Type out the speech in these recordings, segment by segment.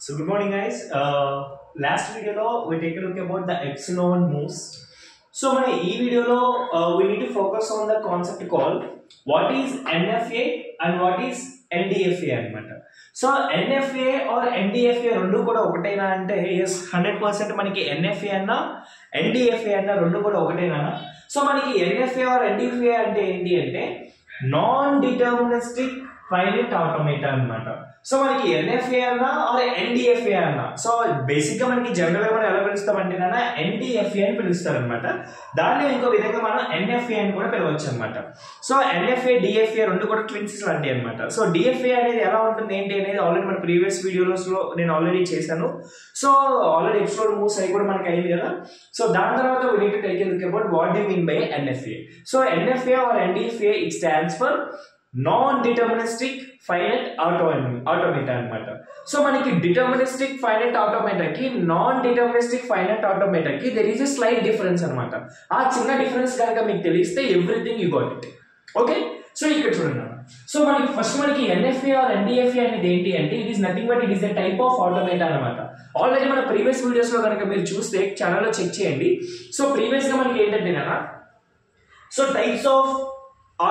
So good morning guys. Last video lo we take a look about the epsilon moves. So మన ఈ వీడియోలో we need to focus on the concept called what is NFA and what is NDFA అన్నమాట. So NFA or NDFA రెండు కూడా ఒకటేనా అంటే yes 100% మనకి NFA అన్న NDFA అన్న రెండు కూడా ఒకటేనా. సో మనకి NFA or NDFA అంటే ఏంటి అంటే నాన్ డిటర్మినిస్టిక్ ఫైనైట్ ఆటోమేటా అన్నమాట. సో మనకి NFA అన్నా ఆర్ NDFA అన్నా సో బేసిక్ గా మనకి జనరల్ గా మనం ఎలా పిలుస్తామంటే NDFA అని పిలుస్తారు అనమాట. దాన్ని ఇంకో విధంగా మనం NFA అని కూడా పిలవచ్చు అనమాట. సో NFA DFA రెండు కూడా ట్విన్స్ లాంటివి అనమాట. సో DFA అనేది ఎలా ఉంటుంది ఏంటి అనేది ఆల్రెడీ మన ప్రీవియస్ వీడియోస్ లో నేను ఆల్రెడీ చేశాను. సో ఆల్రెడీ ఎపిసోడ్ మూవ్స్ అయి కూడా మనకి అయింది కదా. సో దాని తర్వాత we need to take a look about what they mean by NFA. So NFA or NDFA it stands for non deterministic finite automata అన్నమాట. సో మనకి డిటర్మినిస్టిక్ ఫైనైట్ ఆటోమేటాకి నాన్ డిటర్మినిస్టిక్ ఫైనైట్ ఆటోమేటాకి there is a slight difference అనమాట. ఆ చిన్న difference కనుక మీకు తెలిస్తే everything you got it. Okay, so ఇక్కడ చూడండి. సో మనకి ఫస్ట్ మనకి NFA ఆర్ NDFA అనేది ఏంటి అంటే it is nothing but it is a type of automata అనమాట. ఆల్రెడీ మన ప్రీవియస్ వీడియోస్ లో కనుక మీరు చూస్తే ఛానల్లో చెక్ చేయండి. సో ప్రీవియస్ గా మనకి ఏంటంటే సో టైప్స్ ఆఫ్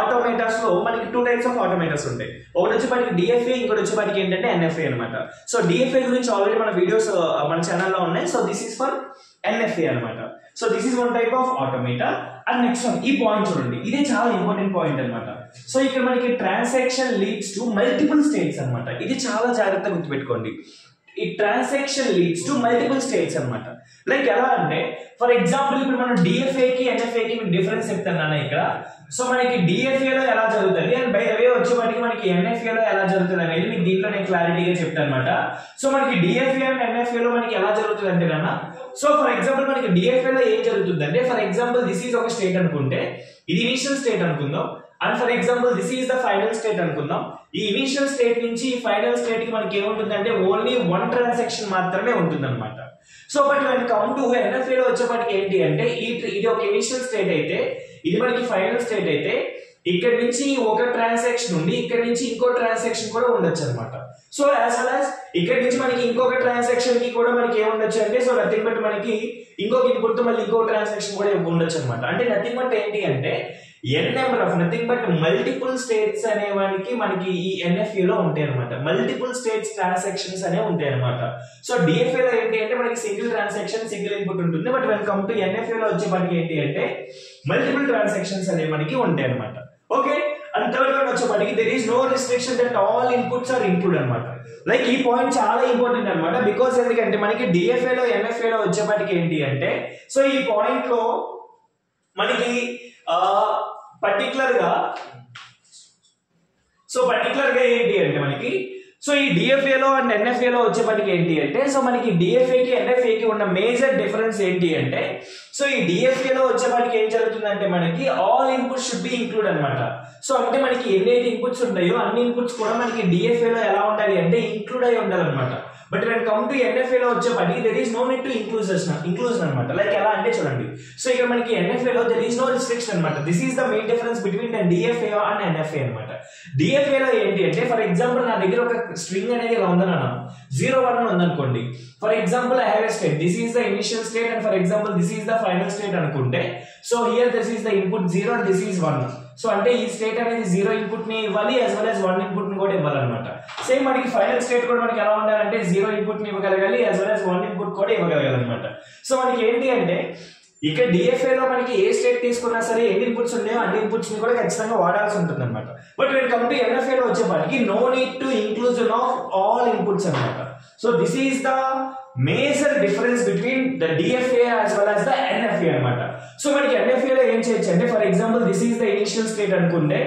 ఆటోమేటాస్ లో మనకి టూ టైప్స్ ఆఫ్ ఆటోమేటాస్ ఉంటాయి. ఒకటి వచ్చి మనకి DFA, ఇంకోటి వచ్చి మనకి ఏంటంటే NFA అనమాట. సో DFA గురించి ఆల్రెడీ మన వీడియోస్ మన ఛానల్లో ఉన్నాయి. So this is for NFA అనమాట. So this is one type of automata. And next one ఈ పాయింట్ చూడండి, ఇదే చాలా ఇంపార్టెంట్ పాయింట్ అనమాట. సో ఇక్కడ మనకి transaction leads to multiple states అనమాట. ఇది చాలా జాగ్రత్తగా గుర్తుపెట్టుకోండి. ఈ transaction leads to multiple states అనమాట. లైక్ ఎలా అంటే ఫర్ ఎగ్జాంపుల్ ఇప్పుడు మనం DFA కి NFA కి మీకు డిఫరెన్స్ చెప్తాను ఇక్కడ. సో మనకి DFA లో ఎలా జరుగుతుంది అండ్ బై ద వే వచ్చేప్పటికి మనకి NFA లో ఎలా జరుగుతుంది అనేది మీకు దీంట్లో నేను క్లారిటీగా చెప్తాను అనమాట. సో మనకి DFA అండ్ NFA లో మనకి ఎలా జరుగుతుంది అంటే సో ఫర్ ఎగ్జాంపుల్ మనకి DFA లో ఏం జరుగుతుంది అంటే ఫర్ ఎగ్జాంపుల్ దిస్ ఈజ్ ఒక స్టేట్ అనుకుంటే ఇది ఇనిషియల్ స్టేట్ అనుకుందాం. And for example this is the final state అనుకుందాం. ఈ ఇనిషియల్ స్టేట్ నుంచి ఫైనల్ స్టేట్ కి మనకి ఏముంటుందంటే ఓన్లీ వన్ ట్రాన్సాక్షన్ మాత్రమే ఉంటుంది అనమాట. So but when come to NFA లో వచ్చేప్పటికి ఏంటి అంటే ఇది ఒక ఇనిషియల్ స్టేట్ అయితే ఇది మనకి ఫైనల్ స్టేట్ అయితే ఇక్కడ నుంచి ఒక ట్రాన్సాక్షన్ ఉంది, ఇక్కడ నుంచి ఇంకో ట్రాన్సాక్షన్ కూడా ఉండొచ్చు అనమాట. సో యాజ్ వెల్ యాజ్ ఇక్కడ నుంచి మనకి ఇంకొక ట్రాన్సాక్షన్ కి కూడా మనకి ఏముండొచ్చు అంటే సో నథింగ్ బట్ మనకి ఇంకొక ఇన్పుట్ తో మళ్ళీ ఇంకో ట్రాన్సాక్షన్ కూడా ఉండొచ్చు అనమాట. అంటే నథింగ్ బట్ ఏంటి అంటే n number of nothing but multiple states అనేవానికి మనకి ఈ NFA లో ఉంటాయి అనమాట. మల్టిపుల్ స్టేట్స్ ట్రాన్సాక్షన్స్ అనేవి ఉంటాయి అనమాట. సో DFA లో ఏంటి అంటే మనకి సింగిల్ ట్రాన్సాక్షన్ సింగిల్ ఇన్పుట్ ఉంటుంది. But when come to NFA లో వచ్చేప్పటికి ఏంటి అంటే మల్టిపుల్ ట్రాన్సాక్షన్స్ అనేవి మనకి ఉంటాయి అనమాట. ఓకే, అండ్ థర్డ్ వన్ వచ్చేప్పటికి there is no restriction that all inputs are include అనమాట. లైక్ ఈ పాయింట్ చాలా ఇంపార్టెంట్ అనమాట. బికాస్ ఎందుకంటే మనకి DFA లో NFA లో వచ్చేప్పటికి ఏంటి అంటే సో ఈ పాయింట్ లో మనకి పర్టికులర్ గా ఏంటి అంటే మనకి సో ఈ DFA లో అండ్ NFA లో వచ్చేప్పటికి ఏంటి అంటే సో మనకి DFA కి NFA కి ఉన్న మేజర్ డిఫరెన్స్ ఏంటి అంటే సో ఈ DFA లో వచ్చేప్పటికి ఏం జరుగుతుందంటే మనకి all inputs should be include అనమాట. సో అంటే మనకి ఎన్నైతే ఇన్పుట్స్ ఉంటాయో అన్ని ఇన్పుట్స్ కూడా మనకి DFA లో ఎలా ఉండాలి అంటే ఇంక్లూడ్ అయి ఉండాలన్నమాట. But when come to NFA లో వచ్చేప్పటికి there is no need to inclusion అనమాట. లైక్ ఎలా అంటే చూడండి, సో ఇక్కడ మనకి NFA లో దెర్ ఈస్ నో రిస్ట్రిక్షన్ అనమాట. This is the main difference between the DFA and NFA అనమాట. DFA లో ఏంటి అంటే ఫర్ ఎగ్జాంపుల్ నా దగ్గర ఒక స్ట్రింగ్ అనేది ఇలా ఉందన్న 0 1 ఉందనుకోండి. For example I have a state, this is the initial state and for example this is the final state అనుకుంటే so here this is the input 0 and this is 1. So అంటే ఈ స్టేట్ అనేది 0 input ని ఇవ్వాలి as well as 1 input ని కూడా ఇవ్వాలన్నమాట. Same మనకి final state కూడా మనకి ఎలా ఉండాలంటే 0 ఇన్పుట్ ని ఇవ్వగలగాలి యాజ్ వెల్ యాజ్ 1 ఇన్పుట్ కూడా ఇవ్వగలగాలన్నమాట. సో మనకి ఏంటి అంటే ఇక్కడ DFA లో మనకి ఏ స్టేట్ తీసుకున్నా సరే ఎన్ని ఇన్పుట్స్ ఉన్నాయో అన్ని ఇన్పుట్స్ ని కూడా ఖచ్చితంగా వాడాల్సి ఉంటుంది అనమాట. But when come to NFA లో వచ్చేప్పటికి no need to inclusion of all inputs అనమాట. So this is the major difference between the DFA as well as the NFA అనమాట. సో మనకి NFA లో ఏం చేయొచ్చు అంటే for example this is the initial state అనుకుంటే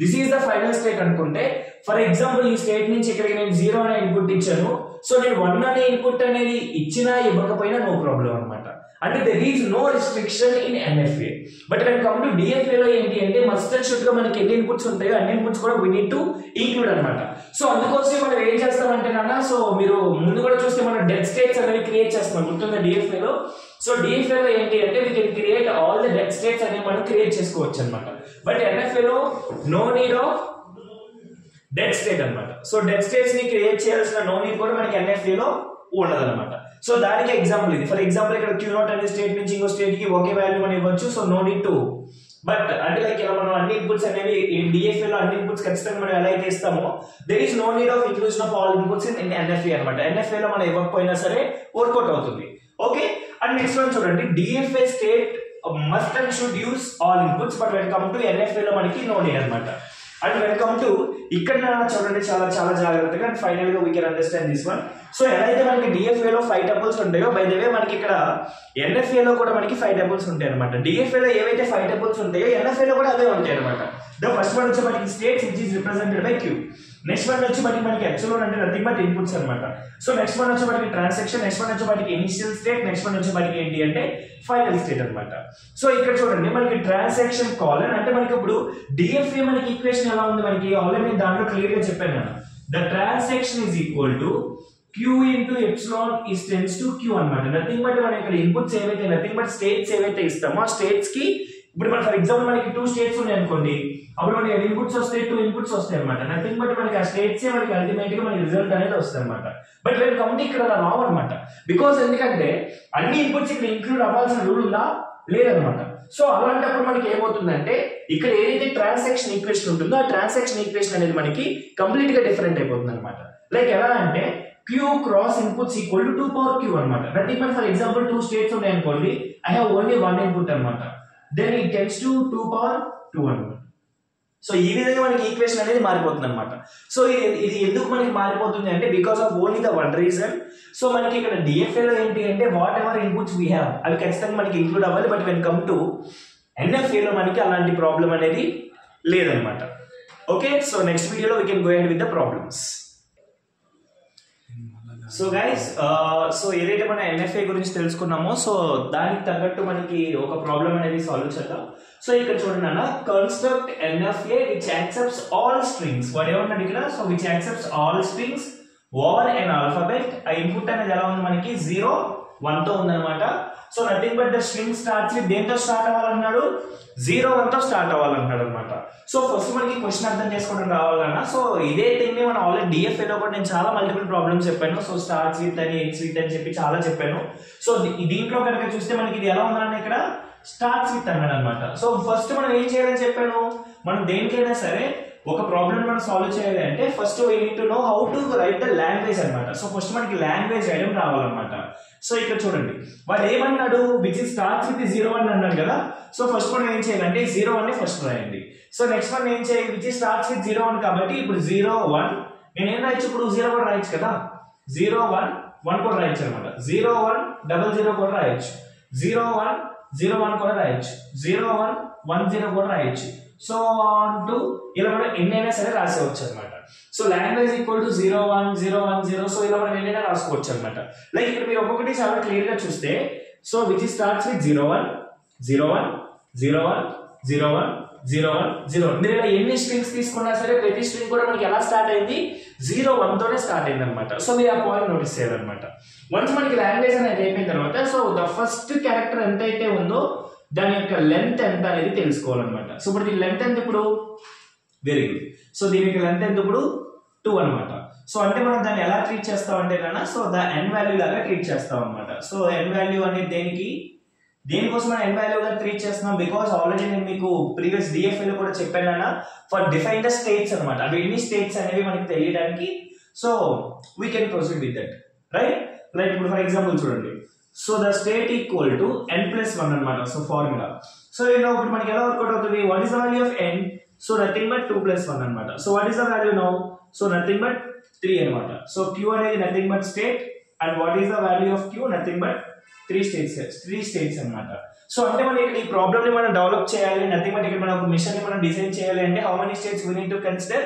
this is the final state అనుకుంటే for example ఈ స్టేట్ నుంచి ఇక్కడికి నేను 0 అనే ఇన్పుట్ ఇచ్చాను. సో నేను 1 అనే ఇన్పుట్ అనేది ఇచ్చినా ఇవ్వకపోయినా నో ప్రాబ్లం అనమాట. అంటే there is no restriction in NFA. But when come to DFA లో ఏంటి అంటే మస్ట్ అండ్ షుడ్ గా మనకి ఎన్ని ఇన్పుట్స్ ఉంటాయో అన్ని ఇన్పుట్స్ కూడా వీ నీడ్ టు ఇంక్లూడ్ అనమాట. సో అందుకోసం మనం ఏం చేస్తామంటే సో మీరు ముందు కూడా చూస్తే మనం డెడ్ స్టేట్స్ అనేవి క్రియేట్ చేస్తాం గుర్తుందా DFA లో. సో DFA లో ఏంటి అంటే we can create all the dead states అనేవి మనం క్రియేట్ చేసుకోవచ్చు అనమాట. బట్ NFA లో no need of dead state అనమాట. సో డెడ్ స్టేట్స్ ని క్రియేట్ చేయాల్సిన నో నీడ్ కూడా మనకి NFA లో ఉండదు అనమాట. సో దానికి ఎగ్జాంపుల్ ఇది. ఫర్ ఎగ్జాంపుల్ ఇక్కడ Q0 అనే స్టేట్ నుంచి ఇంకో స్టేట్ కి ఒకే వాల్యూ మనం ఇవ్వచ్చు. So no need to, but అంటే లైక్ ఇలా మనం అన్ని ఇన్పుట్స్ అనేవి DFA లో అన్ని ఇన్పుట్స్ ఖచ్చితంగా మనం ఎలా అయితే ఇస్తామో there is no need of inclusion of all inputs in NFA అనమాట. NFA లో మనం ఇవ్వకపోయినా సరే వర్కౌట్ అవుతుంది. ఓకే, అండ్ నెక్స్ట్ వన్ చూడండి, DFA state must and should use all inputs, but when come to NFA లో మనకి నో నీడ్ అనమాట. అండ్ వెన్ కమ్ టు ఇక్కడ చూడండి చాలా చాలా జాగ్రత్తగా, అండ్ ఫైనల్ గా we can understand this one. So ఎలా అయితే మనకి DFA లో 5 టపుల్స్ ఉంటాయో, బై ద వే మనకి ఇక్కడ NFA లో కూడా మనకి 5 టపుల్స్ ఉంటాయి అనమాట. DFA లో ఏవైతే 5 టపుల్స్ ఉంటాయో NFA లో కూడా అదే ఉంటాయి అనమాట. ద ఫస్ట్ వన్ వచ్చి మనకి states which is represented by Q. Next one వచ్చి మనకి ఎప్సిలాన్ అంటే నథింగ్ బట్ ఇన్పుట్స్ అనమాట. సో నెక్స్ట్ వన్ వచ్చి మనకి ట్రాన్సాక్షన్, నెక్స్ట్ వన్ వచ్చి మనకి ఇనిషియల్ స్టేట్, నెక్స్ట్ వన్ వచ్చి మనకి ఏంటి అంటే ఫైనల్ స్టేట్ అనమాట. సో ఇక్కడ చూడండి మనకి ట్రాన్సాక్షన్ కాల్ అంటే మనకి ఇప్పుడు DFA మనకి ఈక్వేషన్ ఎలా ఉంది, మనకి ఆల్రెడీ దాంట్లో క్లియర్ గా చెప్పాను నేను. The transaction is equal to Q into epsilon is tends to Q అనమాట. నథింగ్ బట్ మనం ఇక్కడ ఇన్పుట్స్ ఏవైతే నథింగ్ బట్ స్టేట్స్ ఏవైతే ఇస్తామో ఆ స్టేట్స్ కి ఇప్పుడు మన ఫర్ ఎగ్జాంపుల్ మనకి 2 స్టేట్స్ ఉన్నాయి అనుకోండి, అప్పుడు మనకి ఇన్పుట్స్ వస్తాయి, 2 ఇన్పుట్స్ వస్తాయి అనమాట. నథింగ్ బట్ మనకి ఆ స్టేట్స్ మనకి అల్టిమేట్ గా మనకి రిజల్ట్ అనేది వస్తుంది అనమాట. బట్ వెన్ కమ్ ఇక్కడ అలా రావు అనమాట. బికాస్ ఎందుకంటే అన్ని ఇన్పుట్స్ ఇక్కడ ఇంక్లూడ్ అవ్వాల్సిన రూల్ ఉందా లేదనమాట. సో అలాంటప్పుడు మనకి ఏమవుతుందంటే ఇక్కడ ఏదైతే ట్రాన్సాక్షన్ ఈక్వేషన్ ఉంటుందో ఆ ట్రాన్సాక్షన్ ఈక్వేషన్ అనేది మనకి కంప్లీట్ గా డిఫరెంట్ అయిపోతుంది అనమాట. లైక్ ఎలా అంటే Q cross inputs equal to 2 power Q అనమాట. Nothing but for example 2 states ఉన్నాయి అనుకోండి, I have only 1 input అనమాట. Then it tends to 2 power 2 అనమాట. సో ఈ విధంగా మనకి ఈక్వేషన్ అనేది మారిపోతుంది అనమాట. సో ఇది ఎందుకు మనకి మారిపోతుంది అంటే because of only the one reason. So మనకి ఇక్కడ DFA లో ఏంటి అంటే what ever inputs we have అవి ఖచ్చితంగా మనకి ఇంక్లూడ్ అవ్వాలి. But when come to NFA లో మనకి అలాంటి ప్రాబ్లం అనేది లేదనమాట. ఓకే, సో నెక్స్ట్ వీడియోలో we can go ahead with the problems. So guys, so ఏదైతే మన NFA గురించి తెలుసుకున్నామో సో దానికి తగ్గట్టు మనకి ఒక ప్రాబ్లం అనేది సాల్వ్ చేద్దాం. సో ఇక్కడ చూడండి అన్న, construct NFA which accepts all strings. What ఏమన్నాడు ఇక్కడ, so which accepts all strings over an alphabet. ఆ ఇన్పుట్ అనేది ఎలా ఉంది మనకి 0 1 తో ఉందన్నమాట. So nothing but the string starts with దేంతో స్టార్ట్ అవ్వాలన్నాడు, 0 1 తో స్టార్ట్ అవ్వాలన్నాడు అనమాట. సో ఫస్ట్ మనకి క్వశ్చన్ అర్థం చేసుకోవడం రావాలన్నా. సో ఇదే థింగ్ ని మనం ఆల్రెడీ DFA లో కూడా నేను చాలా మల్టిపుల్ ప్రాబ్లమ్స్ చెప్పాను. సో స్టార్ట్స్ విత్ అని ఎండ్స్ విత్ అని చెప్పి చాలా చెప్పాను. సో దీంట్లో కనుక చూస్తే మనకి ఇది ఎలా ఉందన్న ఇక్కడ స్టార్ట్స్ విత్ అన్నాడు అనమాట. సో ఫస్ట్ మనం ఏం చేయాలని చెప్పాను, మనం దేనికైనా సరే ఒక ప్రాబ్లమ్ మనం సాల్వ్ చేయాలి అంటే first we need to know how to right the language అనమాట. సో ఫస్ట్ మనకి లాంగ్వేజ్ రాయడం రావాలన్నమాట. సో ఇక్కడ చూడండి వాడు ఏమన్నాడు, విచ్ ఇస్ స్టార్ట్స్ విత్ 0 1 అన్నాడు కదా. సో ఫస్ట్ మనం ఏం చేయాలంటే 0 1 ని ఫస్ట్ రాయండి. సో నెక్స్ట్ వన్ ఏం చేయాలి, విచ్ ఇస్ స్టార్ట్స్ విత్ 0 1 కాబట్టి ఇప్పుడు 0 1 నేను ఏం రాయొచ్చు, ఇప్పుడు 0 కూడా రాయొచ్చు కదా, 0 1 1 కూడా రాయొచ్చు అనమాట. 0 1 0 0 కూడా రాయొచ్చు, 0 1 0 1 కూడా రాయొచ్చు, 0 1 1 0 కూడా రాయొచ్చు. సో ఆన్ టు ఇలా మనం ఎన్నైనా సరే రాసేవచ్చు అనమాట. So language equal to 0 1 0 1 0. So ఇలా మనం ఎన్నైనా రాసుకోవచ్చు అనమాట. లైక్ ఇక్కడ మీరు ఒక్కొక్కటి చాలా క్లియర్ గా చూస్తే, సో విచ్ స్టార్ట్స్ విత్ 0 1 0 1 0 1 0 1 0 1 0 1. మీరు ఇలా ఎన్ని స్ట్రింగ్స్ తీసుకున్నా సరే ప్రతి స్ట్రింగ్ కూడా మనకి ఎలా స్టార్ట్ అయింది, 0 1 తోనే స్టార్ట్ అయింది అనమాట. సో మీరు ఆ పాయింట్ నోటీస్ చేయాలన్నమాట. వన్స్ మనకి లాంగ్వేజ్ అనేది అయిపోయిన తర్వాత సో ద ఫస్ట్ క్యారెక్టర్ ఎంత అయితే ఉందో దాని యొక్క లెంత్ ఎంత అనేది తెలుసుకోవాలన్నమాట. సో ఇప్పుడు దీని లెంత్ ఎంత ఇప్పుడు, వెరీ గుడ్. సో దీనికి లెంత్ ఎంత ఇప్పుడు 2 అనమాట. సో అంటే మనం దాన్ని ఎలా ట్రీట్ చేస్తాం అంటే కన్నా సో ద n వాల్యూ లాగా ట్రీట్ చేస్తాం అనమాట. సో n వాల్యూ అనేది దేనికోసం మనం n వాల్యూ గా ట్రీట్ చేస్తున్నాం, బికాస్ ఆల్రెడీ నేను మీకు ప్రీవియస్ DFA లో కూడా చెప్పాను ఫర్ డిఫైన్ ద స్టేట్స్ అనమాట. అవి ఎన్ని స్టేట్స్ అనేవి మనకి తెలియడానికి so we can proceed with that, right. Like ఇప్పుడు ఫర్ ఎగ్జాంపుల్ చూడండి, so the state equal to n+1 అనమాట. సో ఫార్ములా సో ఇప్పుడు మనకి ఎలా వర్కౌట్ అవుతుంది, what is the value of n, so nothing but 2+1 అనమాట. So what is the value now, so nothing but 3 అనమాట. So q అనేది nothing but state and what is the value of q, nothing but 3 states అనమాట. So అంటే మనం ఇక్కడ ఈ problem ని మనం డెవలప్ చేయాలి, నథింగ్ బట్ ఇక్కడ మనం ఒక మిషన్ ని మనం డిజైన్ చేయాలి అంటే how many states we need to consider,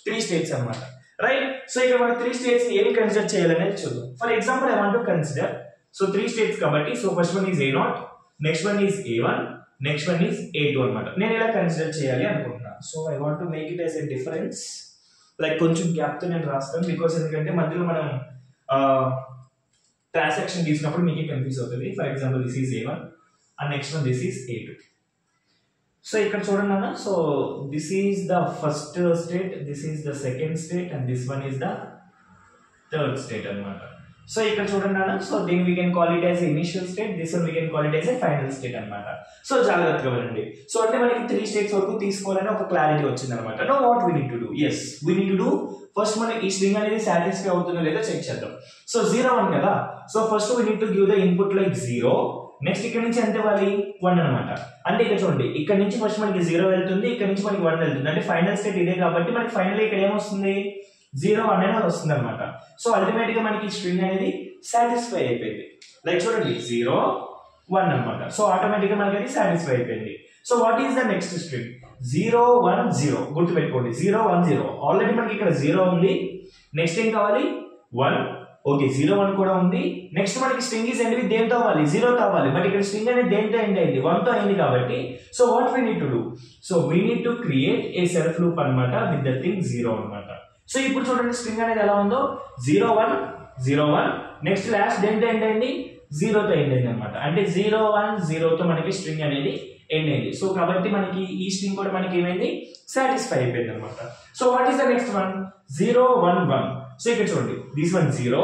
3 states అనమాట, రైట్. సో ఇక్కడ మనం 3 స్టేట్స్ ని ఏమి కన్సిడర్ చేయాలనేది చూద్దాం. For example I want to consider, so 3 states కాబట్టి so first one is A0, next one is A1, next one is A2 అనమాట. నేను ఇలా కన్సిడర్ చేయాలి అనుకుంటున్నా. So I want to make it as a difference, like కొంచెం gap తో నేను రాస్తాను బికాస్ ఎందుకంటే మధ్యలో మనం ట్రాన్సాక్షన్ తీసినప్పుడు మీకు కన్ఫ్యూజ్ అవుతుంది. For example this is A1 and next one this is A2. So ఇక్కడ చూడండి అన్న, so this is the first state, this is the second state and this one is the third state అన్నమాట. So ఇక్కడ చూడండి అన్న, so దీన్ని we can call it as initial state, this one we can call it as a final state అన్నమాట. So జాగ్రత్తగా వినండి. So అంటే మనకి 3 స్టేట్స్ వరకు తీసుకోవాలని ఒక క్లారిటీ వచ్చింది అనమాట. No what we need to do, yes we need to do, first మనం ఈ స్ట్రింగ్ అనేది సాటిస్ఫై అవుతుందో లేదో చెక్ చేద్దాం. సో 0 1 కదా, so first we need to give the input like 0, next ఇక్కడ నుంచి ఎంత ఇవ్వాలి 1 అనమాట. అంటే ఇక్కడ చూడండి, ఇక్కడ నుంచి ఫస్ట్ మనకి 0 వెళ్తుంది, ఇక్కడ నుంచి మనకి 1 వెళ్తుంది, అంటే ఫైనల్ స్టేట్ ఇదే కాబట్టి మనకి ఫైనల్ ఇక్కడ ఏమొస్తుంది 0 1 అనేది వస్తుంది అనమాట. సో అల్టిమేట్ గా మనకి స్ట్రింగ్ అనేది సాటిస్ఫై అయిపోయింది. లైక్ చూడండి 0 1 అనమాట. సో ఆటోమేటిక్ గా మనకి అది సాటిస్ఫై అయిపోయింది. So what is the next string 0 1 0, గుర్తు పెట్టుకోండి 0 1 0. ఆల్రెడీ మనకి ఇక్కడ 0 ఉంది, నెక్స్ట్ ఏం కావాలి 1, ఓకే 0 1 కూడా ఉంది. నెక్స్ట్ మనకి స్ట్రింగ్ ఈజ్ ఎండ్ విత్ దేంతో అవ్వాలి 0 తో అవ్వాలి, బట్ ఇక్కడ స్ట్రింగ్ అనేది దేంతో ఎండ్ అయింది 1 తో అయింది కాబట్టి so what we need to do, so we need to create a self loop అనమాట విత్ ద థింగ్ 0 అనమాట. సో ఇప్పుడు చూడండి స్ట్రింగ్ అనేది ఎలా ఉందో 0 1 0 1, నెక్స్ట్ లాస్ట్ దేంతో ఎండ్ అయింది 0 తో ఎండ్ అయింది అనమాట. అంటే 0 1 0 తో మనకి స్ట్రింగ్ అనేది ఎండ్ అయింది. సో కాబట్టి మనకి ఈ స్ట్రింగ్ కూడా మనకి ఏమైంది సాటిస్ఫై అయిపోయింది అనమాట. So what is the next one 0 1 1. So ఇక్కడ చూడండి దిస్ వన్ 0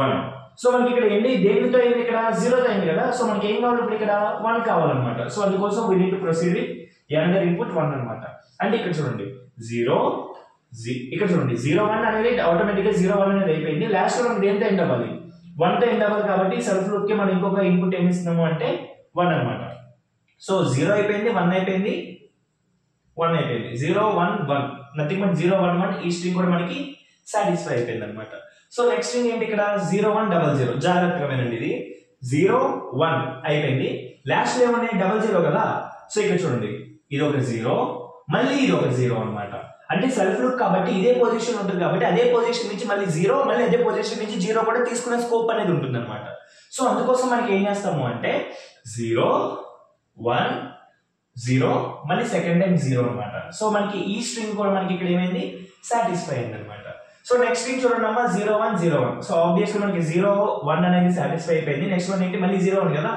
1. సో మనకి ఇక్కడ ఎండ్ దేనితో అయింది ఇక్కడ 0 తో అయింది కదా, సో మనకి ఏం కావాలి ఇప్పుడు ఇక్కడ 1 కావాలన్నమాట. సో అందుకోసం we need to proceed with another input 1 అనమాట. అంటే ఇక్కడ చూడండి 0 ఇక్కడ చూడండి 0 1 అనేది ఆటోమేటిక్ గా 0 1 అనేది అయిపోయింది. లాస్ట్ లో మనం దేంతో ఎండ్ అవ్వాలి 1 తో ఎండ్ అవ్వాలి కాబట్టి సెల్ఫ్ లూప్ కి మనం ఇంకొక ఇన్పుట్ ఏమి ఇస్తున్నాము అంటే 1 అనమాట. సో 0 అయిపోయింది 1 అయిపోయింది 1 అయిపోయింది 0 1 1, నథింగ్ బట్ 0 1 1. ఈ స్ట్రింగ్ కూడా మనకి సాటిస్ఫై అయిపోయింది అనమాట. సో నెక్స్ట్ స్ట్రింగ్ ఏంటి ఇక్కడ 0 1 0 0. జాగ్రత్తగా వినండి, ఇది 0 1 అయిపోయింది, లాస్ట్ లో ఏమన్నా 0 కదా. సో ఇక్కడ చూడండి ఇది ఒక 0, మళ్ళీ ఇది ఒక 0 అనమాట. అంటే సెల్ఫ్ లూప్ కాబట్టి ఇదే పొజిషన్ ఉంటుంది కాబట్టి అదే పొజిషన్ నుంచి మళ్ళీ 0, మళ్ళీ అదే పొజిషన్ నుంచి 0 కూడా తీసుకునే స్కోప్ అనేది ఉంటుంది అనమాట. సో అందుకోసం మనకి ఏం చేస్తాము అంటే 0 1 0, మళ్ళీ సెకండ్ టైం 0 అనమాట. సో మనకి ఈ స్ట్రింగ్ కూడా మనకి ఇక్కడ ఏమైంది సాటిస్ఫై అయింది అనమాట. సో నెక్స్ట్ స్ట్రింగ్ చూడండి అమ్మా 0 1 0 1. సో ఆబ్వియస్లీ మనకి 0 1 అనేది సాటిస్ఫై అయిపోయింది. నెక్స్ట్ వన్ ఏంటి మళ్ళీ 0 1 కదా,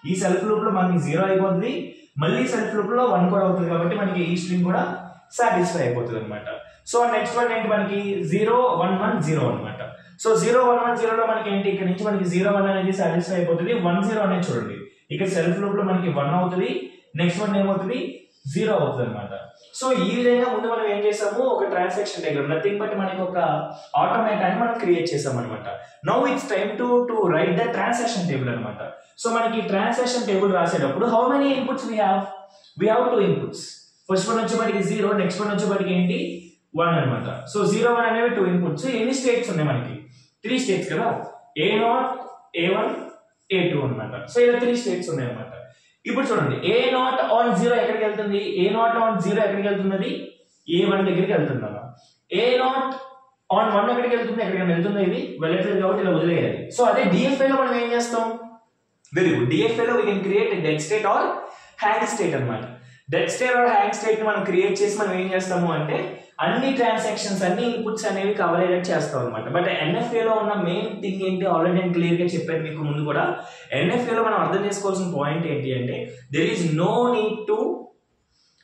ఈ సెల్ఫ్ లూప్ లో మనకి 0 అయిపోతుంది, మళ్ళీ సెల్ఫ్ లూప్ లో 1 కూడా అవుతుంది కాబట్టి మనకి ఈ స్ట్రింగ్ కూడా సాటిస్ఫై అయిపోతుంది అనమాట. సో నెక్స్ట్ వన్ ఏంటి మనకి 0 1 1 0 అనమాట. సో 0 1 1 0 లో మనకి ఏంటి ఇక్కడ నుంచి మనకి 0 1 అనేది సాటిస్ఫై అయిపోతుంది, 1 0 అనేది చూడండి ఇక్కడ సెల్ఫ్ లూప్ లో మనకి 1 అవుతుంది, నెక్స్ట్ వన్ ఏమవుతుంది 0 అవుతుంది అనమాట. సో ఈ విధంగా ముందు మనం ఏం చేసాము ఒక ట్రాన్సాక్షన్ డయాగ్రామ్, నథింగ్ బట్ మనకి ఒక ఆటోమేటాన్ని మనం క్రియేట్ చేసాం అనమాట. Now it's time to right the transaction table అనమాట. సో మనకి ట్రాన్సాక్షన్ టేబుల్ రాసేటప్పుడు how many inputs we have 2 inputs. First one వచ్చేప్పటికి 0, నెక్స్ట్ వన్ వచ్చేప్పటికి ఏంటి 1 అనమాట. సో 0 1 అనేవి 2 ఇన్పుట్స్. ఎన్ని స్టేట్స్ ఉన్నాయి మనకి 3 స్టేట్స్ కదా, A0 A1 A2 అనమాట. సో ఇలా 3 స్టేట్స్ ఉన్నాయి అనమాట. ఇప్పుడు చూడండి A0 on 0 ఎక్కడికి వెళ్తుంది, A0 on 0 ఎక్కడికి వెళ్తుంది A1 దగ్గరికి వెళ్తుంది అన్న. A0 on 1 ఎక్కడికి వెళ్తుంది, ఎక్కడికి వెళ్తుంది ఇది వెళ్ళట్లేదు కాబట్టి ఇలా వదిలేయాలి. సో అదే DFA లో మనం ఏం చేస్తాం, వెరీ గుడ్, DFA లో we can create dead state or hang state అనమాట. Dead state or hang state ని మనం క్రియేట్ చేసి మనం ఏం చేస్తాము అంటే అన్ని ట్రాన్సాక్షన్స్ అన్ని ఇన్పుట్స్ అనేవి కవర్ అయ్యేటట్టు చేస్తాం అనమాట. బట్ NFA లో ఉన్న మెయిన్ థింగ్ ఏంటి ఆల్రెడీ నేను క్లియర్ గా చెప్పాను మీకు ముందు కూడా. NFA లో మనం అర్థం చేసుకోవాల్సిన పాయింట్ ఏంటి అంటే there is no need to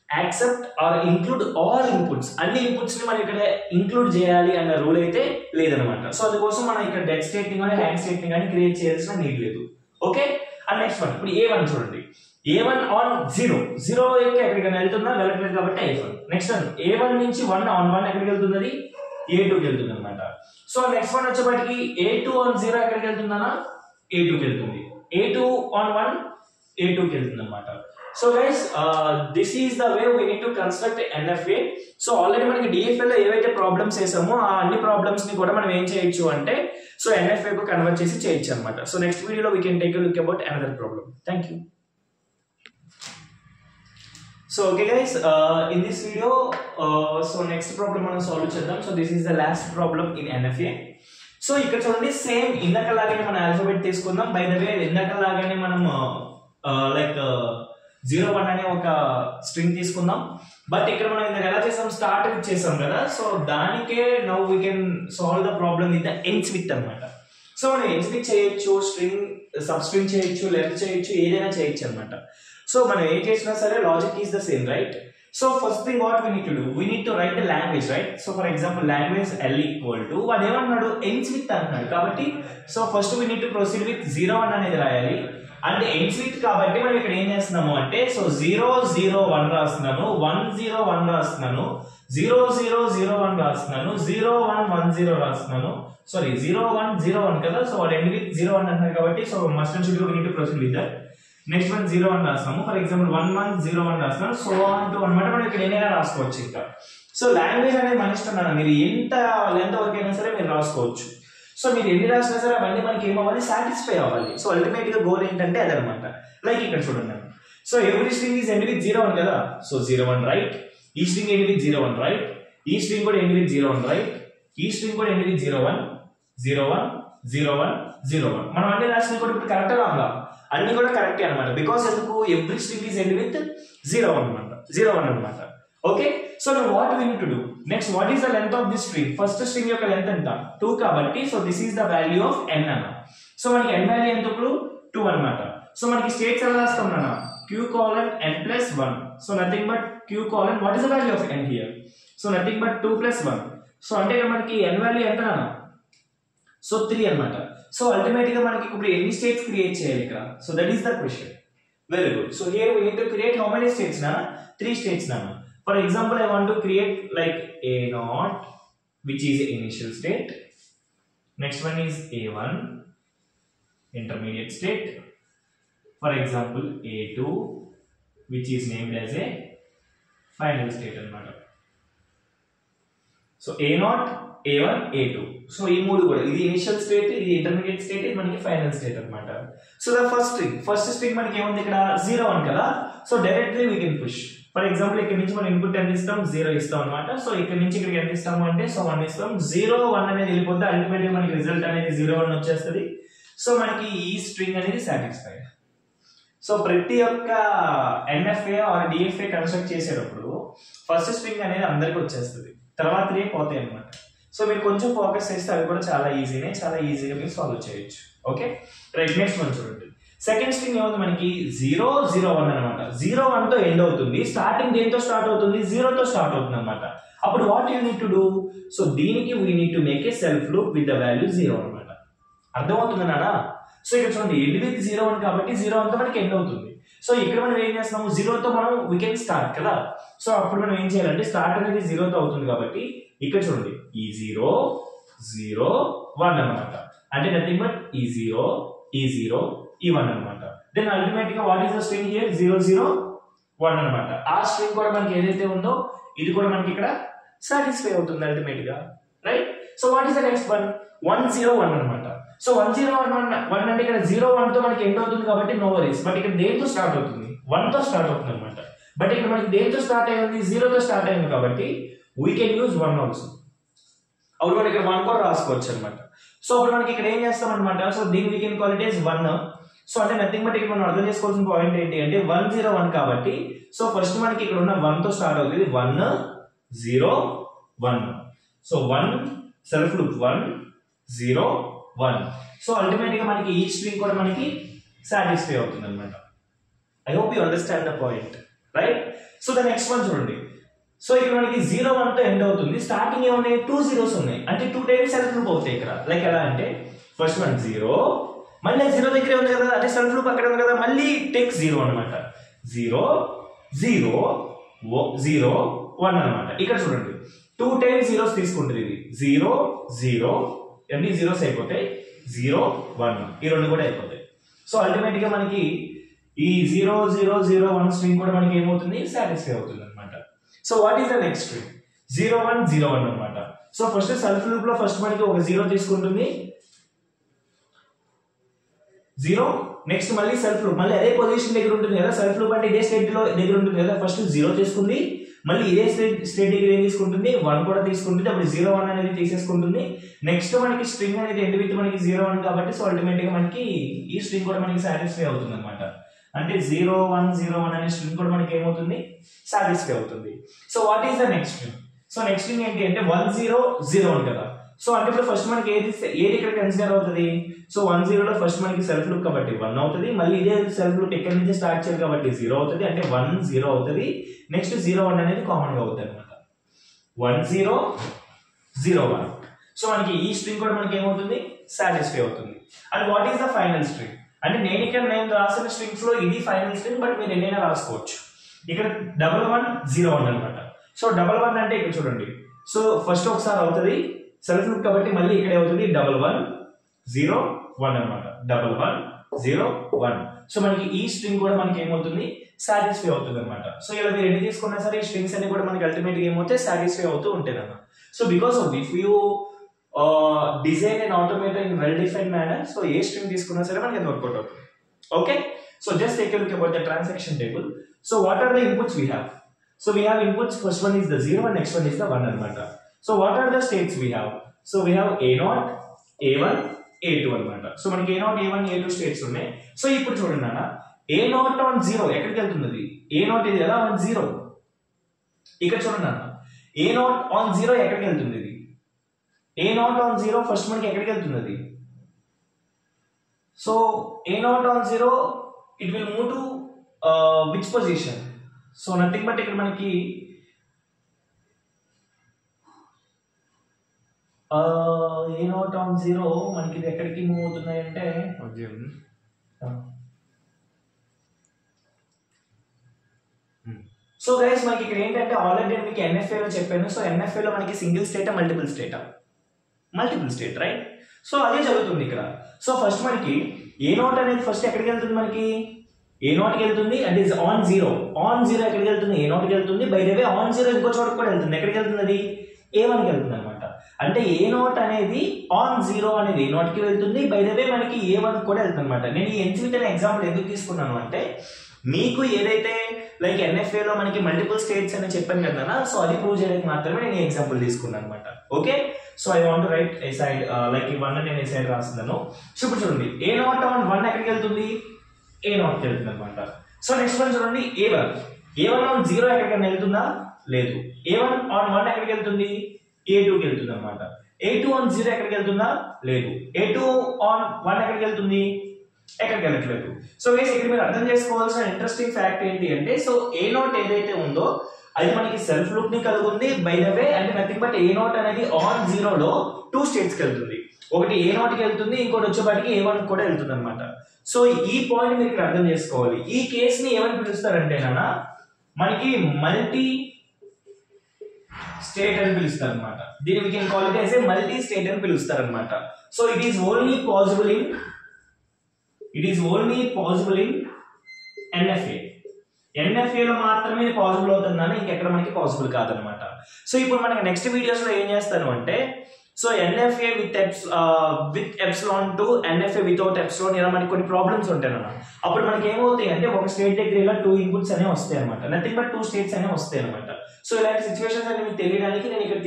accept or include all inputs. అన్ని ఇన్పుట్స్ ని మనం ఇక్కడ ఇంక్లూడ్ చేయాలి అన్న రూల్ అయితే లేదనమాట. సో అందుకోసం మనం ఇక్కడ డెడ్ స్టేట్ ని కానీ హ్యాంగ్ స్టేట్ ని కానీ క్రియేట్ చేయాల్సిన నీడ్ లేదు. ఓకే, అండ్ నెక్స్ట్ వన్ ఇప్పుడు A1 చూడండి, A1 on 0 0 ఎక్కడికైనా వెళ్తుందా వెళ్ళట్లేదు కాబట్టి A1. నెక్స్ట్ వన్ A1 నుంచి 1 on 1 ఎక్కడికి వెళ్తుంది A2కి వెళ్తుంది అనమాట. సో నెక్స్ట్ వన్ వచ్చేప్పటికి A2 on 0 ఎక్కడికి వెళ్తుందన్నా A2కి వెళ్తుంది, A2 on 1 A2కి వెళ్తుంది అనమాట. So guys this is the way we need to construct NFA. So already మనకి DFA లో ఏవైతే ప్రాబ్లమ్స్ వేసామో ఆ అన్ని ప్రాబ్లమ్స్ ని కూడా మనం ఏం చేయొచ్చు అంటే సో NFA కు కన్వర్ట్ చేసి చేయొచ్చు అనమాట. సో నెక్స్ట్ వీడియోలో we can take a look about another problem. Thank you. So okay guys, in this video, so next problem మనం సాల్వ్ చేద్దాం. So this is the last problem in NFA. So ఇక్కడ చూడండి same ఇందాకలాగానే మన alphabet తీసుకుందాం. By the way ఇందాకలాగానే మనం like 0 1 అనే ఒక string తీసుకుందాం. బట్ ఇక్కడ మనం ఇందాక ఎలా చేసాం స్టార్ట్ విత్ చేసాం కదా, సో దానికే now we can solve the problem with the ends with అనమాట. సో మనం ఎగ్జిక్యూట్ చేయొచ్చు, స్ట్రింగ్ సబ్ స్ట్రింగ్ చేయొచ్చు, లెఫ్ట్ చేయొచ్చు, ఏదైనా చేయొచ్చు అనమాట. సో మనం ఏం చేసినా సరే logic is the same, right? So first thing what we need to do, we need to right the language, right? So for example language L equal to వాడు ఏమన్నాడు, ఎండ్స్ విత్ అంటున్నాడు. కాబట్టి so first we need to proceed with 0 1 అనేది రాయాలి. అంటే ends with కాబట్టి మనం ఇక్కడ ఏం చేస్తున్నాము అంటే సో 0 0 1 రాస్తున్నాను, 1 0 1 రాస్తున్నాను, 0 0 0 1 రాస్తున్నాను, 0 1 1 0 రాస్తున్నాను. సారీ 0 1 0 1 కదా. సో వాడు ఎండ్ విత్ 0 1 అంటున్నారు కాబట్టి so must and should we need to proceed with that. Next one 0 1 రాస్తాము. ఫర్ ఎగ్జాంపుల్ 1 1 0 1 రాస్తాను. సో ఆన్ టు అన్నమాట. మనం ఇక్కడ ఏదైనా రాసుకోవచ్చు. ఇంకా సో లాంగ్వేజ్ అనేది మన ఇష్టం అన్న, మీరు ఎంత లెంత్ వరకు అయినా సరే మీరు రాసుకోవచ్చు. సో మీరు ఎన్ని రాసినా సరే అవన్నీ మనకి ఏమవ్వాలి, సాటిస్ఫై అవ్వాలి. సో అల్టిమేట్ గా గోల్ ఏంటంటే అదనమాట. లైక్ ఇక్కడ చూడండి. So every string is end with 0 1 కదా. సో 0 1 రైట్, ఈ స్ట్రింగ్ ఎండ్ విత్ 0 1 రైట్, ఈ స్ట్రింగ్ కూడా ఎండ్ విత్ 0 1 రైట్, ఈ స్ట్రింగ్ కూడా ఎండ్ విత్ 0 1 0 1 0 1 0 1. మనం అన్ని రాసినవి కూడా ఇప్పుడు కరెక్ట్ రాగా అన్ని కూడా కరెక్టే అనమాట. బికాస్ ఎందుకు, every string is end with 0 1 అనమాట, 0 1 అనమాట. Okay. So what we need to do next, what is the length of this string? First string యొక్క లెంత్ ఎంత, 2 కాబట్టి so this is the value of n అన్న. So మనకి n value ఎంత ఇప్పుడు 2 అనమాట. సో మనకి స్టేట్స్ ఎలా రాస్తాం అన్న, q colon n plus 1. So nothing but q colon what is the value of n here? So nothing but 2 plus 1. So అంటే మనకి n వాల్యూ ఎంత అన్న, సో 3 అనమాట. సో అల్టిమేట్ గా మనకి ఇప్పుడు ఎన్ని స్టేట్స్ క్రియేట్ చేయాలి ఇక్కడ? So that is the question. Very good. So here we need to create how many states నా? 3 స్టేట్స్ నా. For example, I want to create like A0, which is the initial state. Next one is A1, intermediate state. For example, A2, which is named as a final state anamata. So A0, A1, A2. So ee moodu kuda idi initial state, idi intermediate state, idi manaki final state anamata. So the first string manaki em undi ikkada 0 1 kada. So directly we can push. For example ఇక్కడ నుంచి మనం input ఎంత ఇస్తాం, 0 ఇస్తాం అనమాట. So ఇక్కడ నుంచి ఇక్కడికి ఎంత ఇస్తాము అంటే సో 1 ఇస్తాం. 0 1 అనేది వెళ్ళిపోతే అల్టిమేట్ గా మనకి రిజల్ట్ అనేది 0 1 వచ్చేస్తుంది. సో మనకి ఈ స్ట్రింగ్ అనేది సాటిస్ఫై. సో ప్రతి ఒక్క NFA ఆర్ DFA కన్స్ట్రక్ట్ చేసేటప్పుడు ఫస్ట్ స్ట్రింగ్ అనేది అందరికి వచ్చేస్తుంది, తర్వాత పోతాయి అనమాట. సో మీరు కొంచెం ఫోకస్ చేస్తే అవి కూడా చాలా ఈజీగా మీరు సాల్వ్ చేయొచ్చు. Okay right. నెక్స్ట్ మనం చూడండి. సెకండ్ స్ట్రింగ్ ఏముంది మనకి 0 0 1 అనమాట. 0 1 తో ఎండ్ అవుతుంది. స్టార్టింగ్ దేంతో స్టార్ట్ అవుతుంది, 0 తో స్టార్ట్ అవుతుంది అనమాట. అప్పుడు what you need to do, so దీనికి we need to make a self loop with the value 0 అనమాట. అర్థమవుతుంది నానా? సో ఇక్కడ చూడండి ఎండ్ విత్ 0 1 కాబట్టి 0 1 తో మనకి ఎండ్ అవుతుంది. సో ఇక్కడ మనం ఏం చేస్తున్నాము, 0 తో మనం వీ కెన్ స్టార్ట్ కదా. సో అప్పుడు మనం ఏం చేయాలంటే స్టార్ట్ అనేది 0 తో అవుతుంది కాబట్టి ఇక్కడ చూడండి ఈ 0 0 1 అనమాట. అంటే నథింగ్ బట్ ఈ 0 ఈ 1 అనమాట. దెన్ అల్టిమేట్ గా what is the string here 0 0 1 అనమాట. ఆ స్ట్రింగ్ కూడా మనకి ఏదైతే ఉందో ఇది కూడా మనకి ఇక్కడ సాటిస్ఫై అవుతుంది అల్టిమేట్ గా, right? So what is the next one 1 0 1 అనమాట. సో 1 0 1 అంటే ఇక్కడ 0 1 తో మనకి ఎండ్ అవుతుంది కాబట్టి నో వరీస్. బట్ ఇక్కడ దేంతో స్టార్ట్ అవుతుంది, 1 తో స్టార్ట్ అవుతుంది అనమాట. బట్ ఇక్కడ మనకి దేంతో స్టార్ట్ అయ్యింది, 0 తో స్టార్ట్ అయింది కాబట్టి వీ కెన్ యూజ్ 1 ఆల్సో. అప్పుడు మనం ఇక్కడ 1 కూడా రాసుకోవచ్చు అనమాట. సో అప్పుడు మనకి ఇక్కడ ఏం చేస్తాం అనమాట, సో దీన్ని we can call it as 1. So అంటే నథింగ్ బట్ ఇక్కడ మనం అర్థం చేసుకోవాల్సిన పాయింట్ ఏంటి అంటే 1 0 1 కాబట్టి సో ఫస్ట్ మనకి ఇక్కడ ఉన్న 1 తో స్టార్ట్ అవుతుంది. 1 0 1. So 1 self loop 1 0 1. So ultimate గా మనకి ఈ స్ట్రింగ్ కూడా మనకి సాటిస్ఫై అవుతుంది అనమాట. I hope you understand the point, right? So the next one చూడండి. సో ఇక్కడ మనకి 0 1 తో ఎండ్ అవుతుంది. స్టార్టింగ్ ఏమున్నాయి, 2 zeros ఉన్నాయి. అంటే 2 టైమ్స్ సెల్ఫ్ లూప్ అవుతాయి ఇక్కడ. లైక్ ఎలా అంటే ఫస్ట్ వన్ 0, మళ్ళీ 0 దగ్గరే ఉంది కదా, అంటే సెల్ఫ్ లూప్ అక్కడ ఉంది కదా, మళ్ళీ టేక్ 0 అనమాట. 0 0 0 1 అనమాట. ఇక్కడ చూడండి 2 టైమ్స్ జీరోస్ తీసుకుంటుంది ఇది. 0 0 ఎన్ని జీరోస్ అయిపోతాయి, 0 1 ఈ రెండు కూడా అయిపోతాయి. సో అల్టిమేట్ గా మనకి ఈ 0 0 0 1 స్ట్రింగ్ కూడా మనకి ఏమవుతుంది, సాటిస్ఫై అవుతుంది అనమాట. So what is the next string 0 1 0 1 అనమాట. సో ఫస్ట్ సెల్ఫ్ లూప్ లో ఫస్ట్ మనకి ఒక 0 తీసుకుంటుంది, 0 నెక్స్ట్ మళ్ళీ సెల్ఫ్ లూప్ మళ్ళీ అదే పొజిషన్ దగ్గర ఉంటుంది కదా. సెల్ఫ్ లూప్ అంటే ఇదే స్టేట్ లో దగ్గర ఉంటుంది కదా. ఫస్ట్ 0 తీసుకుంది, మళ్ళీ ఇదే స్టేట్ దగ్గర ఏం తీసుకుంటుంది, 1 కూడా తీసుకుంటుంది. అప్పుడు 0 1 అనేది తీసేసుకుంటుంది. నెక్స్ట్ మనకి స్ట్రింగ్ అనేది ఎండ్ విత్ మనకి 0 1 కాబట్టి సో అల్టిమేట్ గా మనకి ఈ స్ట్రింగ్ కూడా మనకి సాటిస్ఫై అవుతుంది అనమాట. అంటే 0 1 0 1 అనే స్ట్రింగ్ కూడా మనకి ఏమవుతుంది, సాటిస్ఫై అవుతుంది. So what is the next string? So next string ఏంటి అంటే 1 0 0 1 కదా. సో అంటే ఇప్పుడు ఫస్ట్ మనకి ఏది ఇక్కడ కన్సిడర్ అవుతుంది? సో 1 0 లో ఫస్ట్ మనకి సెల్ఫ్ లుక్ కాబట్టి 1 అవుతుంది, మళ్ళీ ఇదే సెల్ఫ్ లుక్ ఎక్కడి నుంచి స్టార్ట్ చేయాలి కాబట్టి 0 అవుతుంది, అంటే 1 0 అవుతుంది, నెక్స్ట్ 0 1 అనేది కామన్ గా అవుతుంది అనమాట. 1 0 0 1. సో మనకి ఈ స్ట్రింగ్ కూడా మనకి ఏమవుతుంది? సాటిస్ఫై అవుతుంది. And what is the final string అంటే నేను రాసిన స్ట్రింగ్స్ లో ఇది ఫైనల్ స్ట్రింగ్, బట్ మీరు ఎన్నైనా రాసుకోవచ్చు. ఇక్కడ 1 1 0 1 అనమాట. సో 1 1 అంటే ఇక్కడ చూడండి, సో ఫస్ట్ ఒకసారి అవుతుంది సెల్ఫ్ లుక్ కాబట్టి మళ్ళీ ఇక్కడే అవుతుంది 1 1 0 1 అనమాట. 1 1 0 1. సో మనకి ఈ స్ట్రింగ్ కూడా మనకి ఏమవుతుంది? సాటిస్ఫై అవుతుంది అనమాట. సో ఇలా మీరు ఎన్ని తీసుకున్నా సరే ఈ స్ట్రింగ్స్ అన్ని కూడా మనకి అల్టిమేట్ గా ఏమవుతాయి? సాటిస్ఫై అవుతూ ఉంటాయి అన్నమాట. So because of if you design and automate in well define manner, so a string తీసుకున్నా సరే మనకి అది వర్కౌట్ అవుతుంది. Okay, so just take a look about the transaction table. So what are the inputs we have? So we have inputs, first one is the 0 and next one is the 1 anamata. So what are the states we have? So we have A0, A1, A2 anamata. So manaki A0, A1, A2 states ఉన్నాయి. So ఇప్పుడు చూడండి అన్న, A0 on 0 ఎక్కడికి వెళ్తుంది? A0 ఇది కదా on 0. ఇక్కడ చూడండి అన్న, A0 on 0 ఎక్కడికి వెళ్తుంది? ఇది A0 on 0 ఫస్ట్ మనకి ఎక్కడికి వెళ్తుంది? So A0 on 0 it will move to which position? So nothing but ఇక్కడ మనకి A0 on 0 మనకి ఇది ఎక్కడికి మూవ్ అవుతున్నాయి అంటే, సో గైస్ మనకి ఇక్కడ ఏంటంటే ఆల్రెడీ నేను మీకు NFA లో చెప్పాను. సో NFA లో మనకి సింగిల్ స్టేటా మల్టిపుల్ స్టేటా? Multiple state, right? సో అదే జరుగుతుంది ఇక్కడ. సో ఫస్ట్ మనకి A0 అనేది ఫస్ట్ ఎక్కడికి వెళ్తుంది? మనకి A0 కి వెళ్తుంది, అంటే ఆన్ 0. ఆన్ 0 ఎక్కడికి వెళ్తుంది? A0 కి వెళ్తుంది. బై ద వే ఆన్ 0 ఇంకో చోటుకి కూడా వెళ్తుంది. ఎక్కడికి వెళ్తుంది? అది A1 కి వెళ్తుంది అనమాట. అంటే A0 అనేది ఆన్ 0 అనేది A0 కి వెళ్తుంది, బై ద వే మనకి A1 కూడా వెళ్తుంది అనమాట. నేను ఈ ఎన్సివిటీ అనే ఎగ్జాంపుల్ ఎందుకు తీసుకున్నాను అంటే, మీకు ఏదైతే లైక్ NFA లో మనకి మల్టిపుల్ స్టేట్స్ అని చెప్పాను కదా, సో అది ప్రూవ్ చేయడానికి మాత్రమే నేను ఈ ఎగ్జాంపుల్ తీసుకున్నాను అనమాట. Okay, so I want to right A side like ఈ 1 నేను ఏ సైడ్ రాస్తున్నాను. సో ఇప్పుడు చూడండి, A0 on 1 ఎక్కడికి వెళ్తుంది? A0 కి వెళ్తుంది అనమాట. సో నెక్స్ట్ వన్ చూడండి, A1 on 0 ఎక్కడికైనా వెళ్తుందా? లేదు. A1 on 1 ఎక్కడికి వెళ్తుంది? A2 కి వెళ్తుంది అనమాట. A2 on 0 ఎక్కడికి వెళ్తుందా? లేదు. A2 on 1 ఎక్కడికి వెళ్తుంది? ఎక్కడికి వెళ్ళట్లేదు. సో గైస్ ఇక్కడ మీరు అర్థం చేసుకోవాల్సిన ఇంట్రెస్టింగ్ ఫ్యాక్ట్ ఏంటి అంటే, సో A0 ఏదైతే ఉందో అది మనకి సెల్ఫ్ లుక్ ని కలిగి ఉంది. బై ద వే అంటే నథింగ్ బట్ A0 అనేది ఆన్ 0 లో 2 స్టేట్స్ కి వెళ్తుంది. ఒకటి A0 కి వెళ్తుంది, ఇంకోటి వచ్చేపాటికి A1 కూడా వెళ్తుంది అనమాట. సో ఈ పాయింట్ మీరు ఇక్కడ అర్థం చేసుకోవాలి. ఈ కేస్ ని ఏమని పిలుస్తారంటే నాన్న, మనకి మల్టీ స్టేట్ అని పిలుస్తారు అనమాట. దీన్ని we can call it as a multi state అని పిలుస్తారు అనమాట. So it is only possible in NFA. NFA లో మాత్రమే పాసిబుల్ అవుతుందని ఇంకెక్కడ మనకి పాసిబుల్ కాదనమాట. సో ఇప్పుడు మనకి నెక్స్ట్ వీడియోస్ లో ఏం చేస్తాను అంటే, so NFA with epsilon to NFA without epsilon, ఇలా మనకి కొన్ని ప్రాబ్లమ్స్ ఉంటాయి అన్నమాట. అప్పుడు మనకి ఏమవుతాయి అంటే, ఒక స్టేట్ దగ్గర ఇలా 2 ఇన్పుట్స్ అనేవి వస్తాయి అనమాట. నథింగ్ బట్ 2 స్టేట్స్ అనేవి వస్తాయి అనమాట. సో ఇలాంటి సిచ్యువేషన్స్ అన్ని మీకు తెలియడానికి నేను ఇక్కడ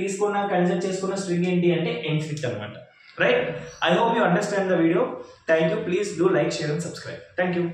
కన్సిడర్ చేసుకున్న స్ట్రింగ్ ఏంటి అంటే NSWITCH అనమాట. Right? I hope you understand the video. Thank you. Please do like, share and subscribe. Thank you.